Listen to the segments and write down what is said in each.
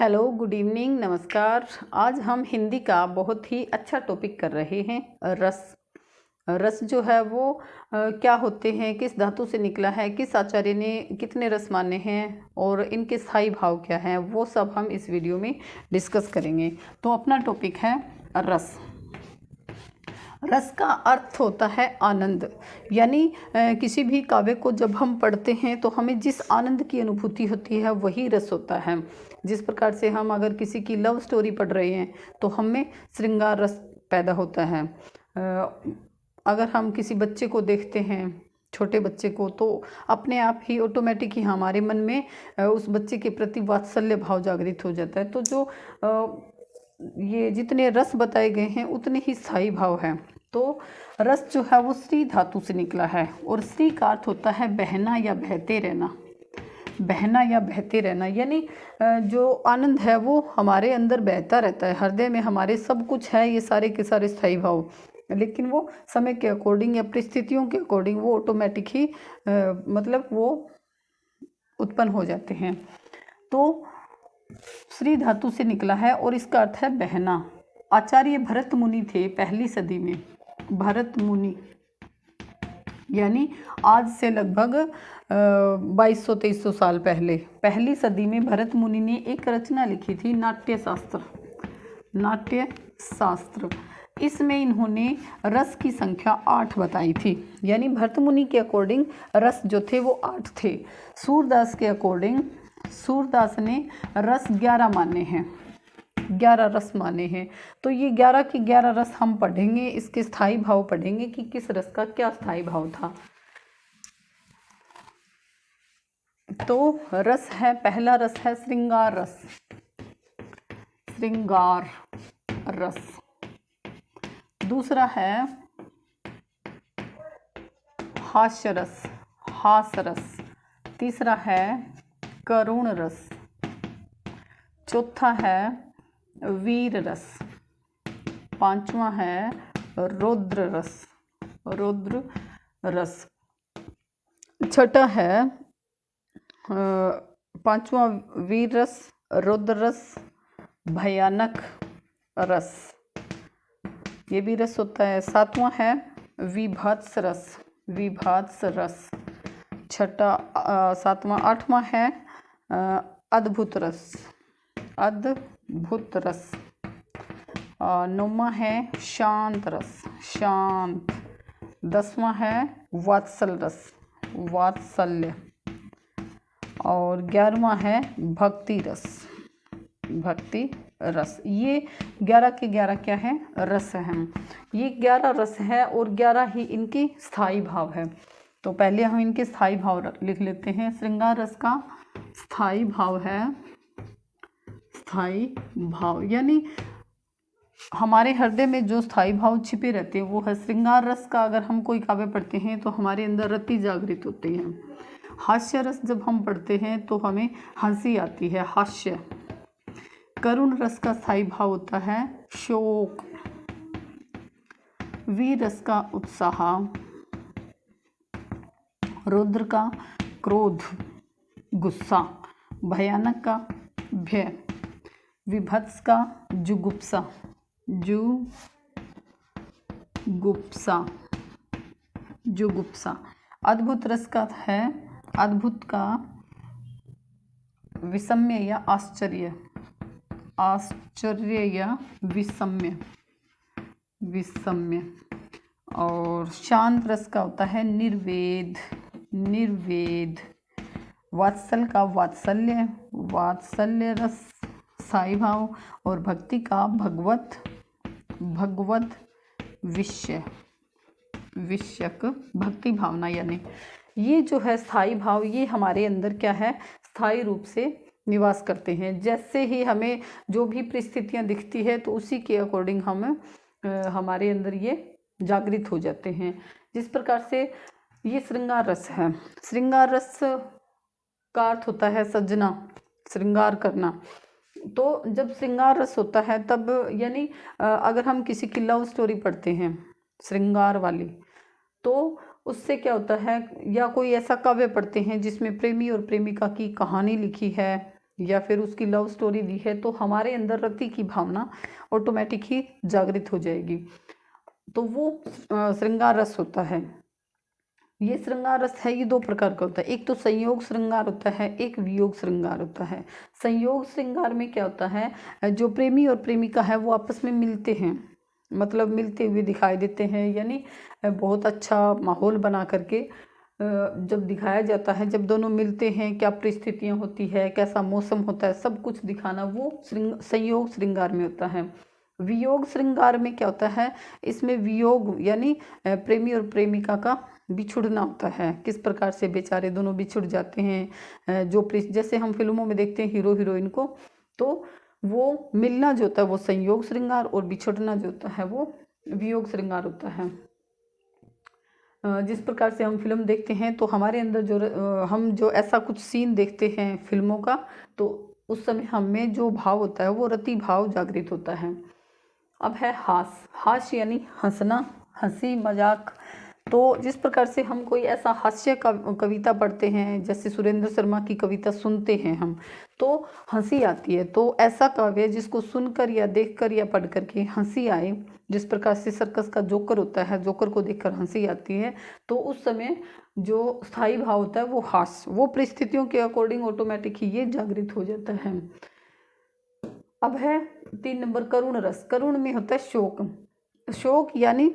Hello, good evening, नमस्कार। आज हम हिंदी का बहुत ही अच्छा टॉपिक कर रहे हैं। रस। रस जो है वो क्या होते हैं, किस धातु से निकला है, किस आचार्य ने कितने रस माने हैं और इनके स्थायी भाव क्या हैं, वो सब हम इस वीडियो में डिस्कस करेंगे। तो अपना टॉपिक है रस। रस का अर्थ होता है आनंद। यानी किसी भी काव्य को जब हम पढ़ते हैं तो हमें जिस आनंद की अनुभूति होती है वही रस होता है। जिस प्रकार से हम अगर किसी की लव स्टोरी पढ़ रहे हैं तो हमें श्रृंगार रस पैदा होता है। अगर हम किसी बच्चे को देखते हैं, छोटे बच्चे को, तो अपने आप ही ऑटोमेटिक ही हमारे मन में उस बच्चे के प्रति वात्सल्य भाव जागृत हो जाता है। तो जो ये जितने रस बताए गए हैं उतने ही स्थायी भाव हैं। तो रस जो है वो श्री धातु से निकला है और श्री का अर्थ होता है बहना या बहते रहना। बहना या बहते रहना यानी जो आनंद है वो हमारे अंदर बहता रहता है। हृदय में हमारे सब कुछ है, ये सारे के सारे स्थायी भाव, लेकिन वो समय के अकॉर्डिंग या परिस्थितियों के अकॉर्डिंग वो ऑटोमेटिक ही मतलब वो उत्पन्न हो जाते हैं। तो श्री धातु से निकला है और इसका अर्थ है बहना। आचार्य भरत मुनि थे पहली सदी में। भरत मुनि यानी आज से लगभग 2200-2300 साल पहले, पहली सदी में भरत मुनि ने एक रचना लिखी थी, नाट्य शास्त्र। नाट्य शास्त्र, इसमें इन्होंने रस की संख्या 8 बताई थी। यानी भरत मुनि के अकॉर्डिंग रस जो थे वो 8 थे। सूरदास के अकॉर्डिंग, सूरदास ने रस 11 माने हैं, 11 रस माने हैं। तो ये 11 की 11 रस हम पढ़ेंगे, इसके स्थायी भाव पढ़ेंगे कि किस रस का क्या स्थायी भाव था। तो रस है, पहला रस है श्रृंगार रस। श्रृंगार रस। दूसरा है हास्य रस, हास रस। तीसरा है करुण रस। चौथा है वीर रस। पांचवा है रौद्र रस, रौद्र रस। छठा है पांचवा वीर रस, रौद्र रस, भयानक रस, ये भी रस होता है। सातवां है विभत्स रस, विभत्स रस। छठा सातवां आठवां है अद्भुत रस, अद्भुत रस। नौवां है शांत रस, शांत। 10वां है वात्सल रस, वात्सल्य। और 11वां है भक्ति रस, भक्ति रस। ये 11 के 11 क्या है, रस हैं। ये 11 रस है और 11 ही इनके स्थायी भाव है। तो पहले हम इनके स्थायी भाव लिख लेते हैं। श्रृंगार रस का स्थायी भाव है, स्थायी भाव यानी हमारे हृदय में जो स्थायी भाव छिपे रहते हैं वो है। श्रृंगार रस का अगर हम कोई काव्य पढ़ते हैं तो हमारे अंदर रति जागृत होती है। हास्य रस जब हम पढ़ते हैं तो हमें हंसी आती है, हास्य। करुण रस का स्थायी भाव होता है शोक। वीर रस का उत्साह। रौद्र का क्रोध, गुस्सा। भयानक का भय। विभत्स का जुगुप्सा, जुगुप्सा, जुगुप्सा। अद्भुत रस का है, अद्भुत का विस्मय या आश्चर्य, आश्चर्य या विस्मय, विस्मय। और शांत रस का होता है निर्वेद, निर्वेद। वात्सल का वात्सल्य, वात्सल्य रस स्थायी भाव। और भक्ति का भगवत, भगवत विषय, विषयक भक्ति भावना। यानी ये जो है स्थायी भाव, ये हमारे अंदर क्या है, स्थायी रूप से निवास करते हैं। जैसे ही हमें जो भी परिस्थितियां दिखती है तो उसी के अकॉर्डिंग हम हमारे अंदर ये जागृत हो जाते हैं। जिस प्रकार से ये श्रृंगार रस है। श्रृंगार रस का अर्थ होता है सजना, श्रृंगार करना। तो जब श्रृंगार रस होता है तब यानी अगर हम किसी की लव स्टोरी पढ़ते हैं श्रृंगार वाली, तो उससे क्या होता है, या कोई ऐसा काव्य पढ़ते हैं जिसमें प्रेमी और प्रेमिका की कहानी लिखी है या फिर उसकी लव स्टोरी दी है, तो हमारे अंदर रति की भावना ऑटोमेटिक ही जागृत हो जाएगी। तो वो श्रृंगार रस होता है। ये श्रृंगार रस है, ये दो प्रकार का होता है। एक तो संयोग श्रृंगार होता है, एक वियोग श्रृंगार होता है। संयोग श्रृंगार में क्या होता है, जो प्रेमी और प्रेमिका है वो आपस में मिलते हैं, मतलब मिलते हुए दिखाई देते हैं, यानी बहुत अच्छा माहौल बना करके जब दिखाया जाता है, जब दोनों मिलते हैं क्या परिस्थितियाँ होती है, कैसा मौसम होता है, सब कुछ दिखाना वो संयोग श्रृंगार में होता है। वियोग श्रृंगार में क्या होता है, इसमें वियोग यानी प्रेमी और प्रेमिका का बिछुड़ना होता है। किस प्रकार से बेचारे दोनों बिछुड़ जाते हैं, जो जैसे हम फिल्मों में देखते हैं हीरो हीरोइन को, तो वो मिलना जो होता है वो संयोग श्रृंगार, और बिछुड़ना जो होता है वो वियोग श्रृंगार होता है। जिस प्रकार से हम फिल्म देखते हैं तो हमारे अंदर हम जो ऐसा कुछ सीन देखते हैं फिल्मों का, तो उस समय हमें जो भाव होता है वो रति भाव जागृत होता है। अब है हास्य यानी हंसना, हंसी मजाक। तो जिस प्रकार से हम कोई ऐसा हास्य कविता पढ़ते हैं, जैसे सुरेंद्र शर्मा की कविता सुनते हैं हम, तो हंसी आती है। तो ऐसा काव्य जिसको सुनकर या देखकर या पढ़ करके हंसी आए, जिस प्रकार से सर्कस का जोकर होता है, जोकर को देखकर हंसी आती है, तो उस समय जो स्थायी भाव होता है वो हास्य, वो परिस्थितियों के अकॉर्डिंग ऑटोमेटिक ही ये जागृत हो जाता है। अब है 3 नंबर करुण रस। करुण में होता है शोक। शोक यानी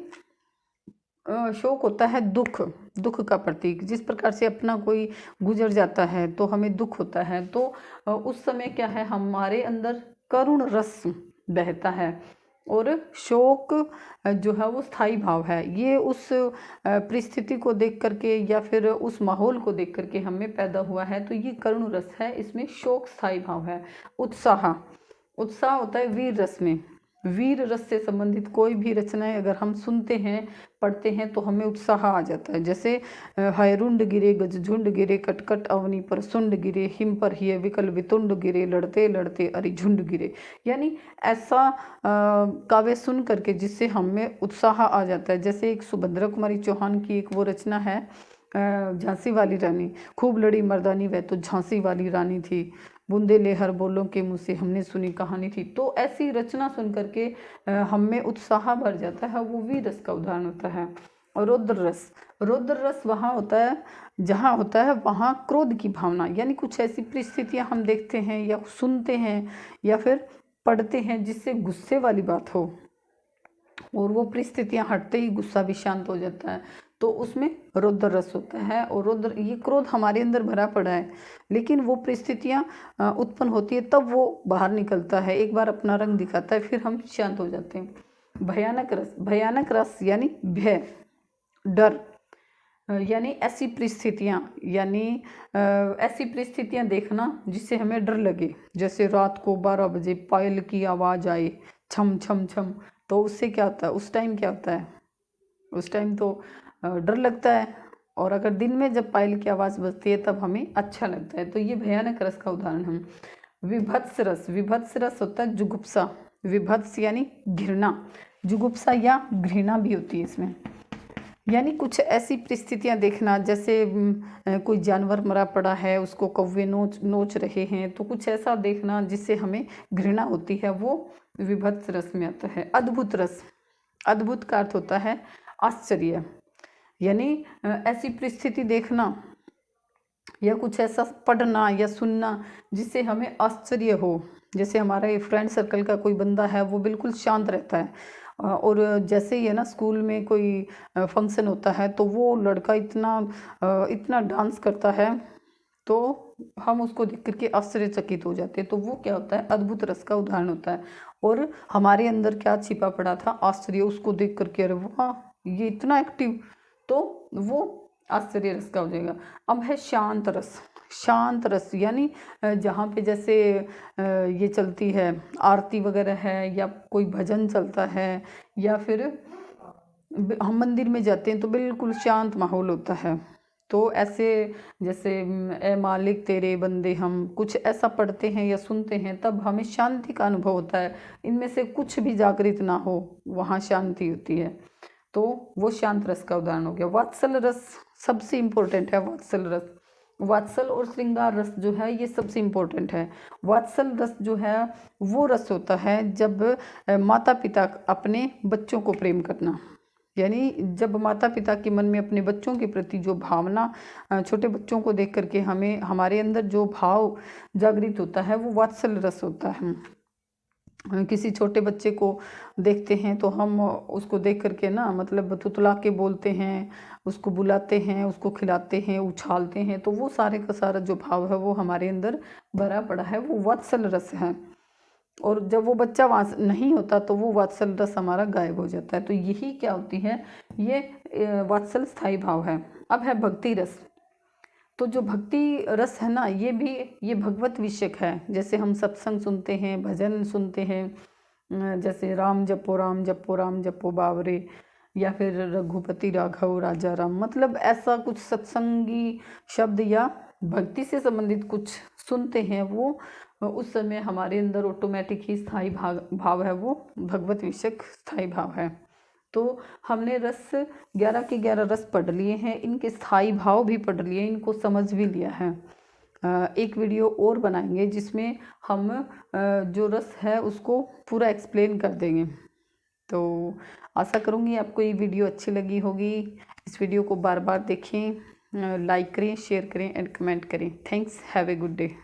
शोक होता है दुख का प्रतीक। जिस प्रकार से अपना कोई गुजर जाता है तो हमें दुख होता है, तो उस समय क्या है, हमारे अंदर करुण रस बहता है। और शोक जो है वो स्थायी भाव है। ये उस परिस्थिति को देख करके या फिर उस माहौल को देख करके हमें पैदा हुआ है, तो ये करुण रस है, इसमें शोक स्थायी भाव है। उत्साह होता है वीर रस में। वीर रस से संबंधित कोई भी रचनाएं अगर हम सुनते हैं, पढ़ते हैं, तो हमें उत्साह आ जाता है। जैसे हैरुंड गिरे गजझुंड गिरे, कटकट अवनी पर सुंड गिरे, हिम पर हिय विकल वितुंड गिरे, लड़ते लड़ते अरिझुंड गिरे। यानी ऐसा काव्य सुन करके जिससे हमें उत्साह आ जाता है। जैसे एक सुभद्रा कुमारी चौहान की एक वो रचना है, झांसी वाली रानी। खूब लड़ी मर्दानी वह तो झांसी वाली रानी थी, बूंदे ले हर बोलों के मुँह से हमने सुनी कहानी थी। तो ऐसी रचना सुन करके हमें उत्साह भर जाता है, वो वीर रस का उदाहरण होता है। और रौद्र रस वहाँ होता है जहाँ होता है वहाँ क्रोध की भावना, यानी कुछ ऐसी परिस्थितियाँ हम देखते हैं या सुनते हैं या फिर पढ़ते हैं जिससे गुस्से वाली बात हो, और वो परिस्थितियाँ हटते ही गुस्सा भी शांत हो जाता है, तो उसमें रौद्र रस होता है। और रौद्र, ये क्रोध हमारे अंदर भरा पड़ा है, लेकिन वो परिस्थितियाँ उत्पन्न होती है तब वो बाहर निकलता है, एक बार अपना रंग दिखाता है, फिर हम शांत हो जाते हैं। भयानक रस यानी भय, डर, यानी ऐसी परिस्थितियाँ देखना जिससे हमें डर लगे। जैसे रात को 12 बजे पायल की आवाज़ आए, छम छम छम, तो उससे क्या होता है, उस टाइम क्या होता है, उस टाइम तो डर लगता है। और अगर दिन में जब पायल की आवाज़ बजती है तब हमें अच्छा लगता है। तो ये भयानक रस का उदाहरण हम। विभत्स रस होता है जुगुप्सा। विभत्स यानी घृणा, जुगुप्सा या घृणा भी होती है इसमें। यानी कुछ ऐसी परिस्थितियाँ देखना, जैसे कोई जानवर मरा पड़ा है, उसको कौवे नोच रहे हैं, तो कुछ ऐसा देखना जिससे हमें घृणा होती है, वो विभत्स रस में आता है। अद्भुत रस, अद्भुत का अर्थ होता है आश्चर्य, यानी ऐसी परिस्थिति देखना या कुछ ऐसा पढ़ना या सुनना जिससे हमें आश्चर्य हो। जैसे हमारे फ्रेंड सर्कल का कोई बंदा है, वो बिल्कुल शांत रहता है, और जैसे ही है ना स्कूल में कोई फंक्शन होता है तो वो लड़का इतना डांस करता है, तो हम उसको देख करके आश्चर्यचकित हो जाते हैं। तो वो क्या होता है, अद्भुत रस का उदाहरण होता है। और हमारे अंदर क्या छिपा पड़ा था, आश्चर्य, उसको देख करके अरे वाह ये इतना एक्टिव, तो वो आश्चर्य रस का हो जाएगा। अब है शांत रस यानी जहाँ पे जैसे ये चलती है आरती वगैरह है, या कोई भजन चलता है, या फिर हम मंदिर में जाते हैं तो बिल्कुल शांत माहौल होता है। तो ऐसे जैसे ए मालिक तेरे बंदे, हम कुछ ऐसा पढ़ते हैं या सुनते हैं तब हमें शांति का अनुभव होता है। इनमें से कुछ भी जागृत ना हो, वहाँ शांति होती है, तो वो शांत रस का उदाहरण हो गया। वात्सल रस सबसे इम्पोर्टेंट है। वात्सल रस वात्सल और श्रृंगार रस जो है ये सबसे इम्पोर्टेंट है। वात्सल रस जो है वो रस होता है जब माता पिता अपने बच्चों को प्रेम करना, यानी जब माता पिता के मन में अपने बच्चों के प्रति जो भावना, छोटे बच्चों को देख करके हमें हमारे अंदर जो भाव जागृत होता है वो वात्सल रस होता है। किसी छोटे बच्चे को देखते हैं तो हम उसको देख करके ना मतलब तुतला के बोलते हैं, उसको बुलाते हैं, उसको खिलाते हैं, उछालते हैं, तो वो सारे का सारा जो भाव है वो हमारे अंदर भरा पड़ा है, वो वात्सल रस है। और जब वो बच्चा नहीं होता तो वो वात्सल रस हमारा गायब हो जाता है। तो यही क्या होती है, ये वात्सल स्थायी भाव है। अब है भक्ति रस। तो जो भक्ति रस है ना ये भगवत विषयक है। जैसे हम सत्संग सुनते हैं, भजन सुनते हैं, जैसे राम जपो राम जपो राम जपो बावरे, या फिर रघुपति राघव राजा राम, मतलब ऐसा कुछ सत्संगी शब्द या भक्ति से संबंधित कुछ सुनते हैं, वो उस समय हमारे अंदर ऑटोमेटिक ही स्थायी भाव है, वो भगवत विषयक स्थायी भाव है। तो हमने रस 11 के 11 रस पढ़ लिए हैं, इनके स्थायी भाव भी पढ़ लिए, इनको समझ भी लिया है। एक वीडियो और बनाएंगे जिसमें हम जो रस है उसको पूरा एक्सप्लेन कर देंगे। तो आशा करूँगी आपको ये वीडियो अच्छी लगी होगी। इस वीडियो को बार बार देखें, लाइक करें, शेयर करें एंड कमेंट करें। Thanks, have a good day.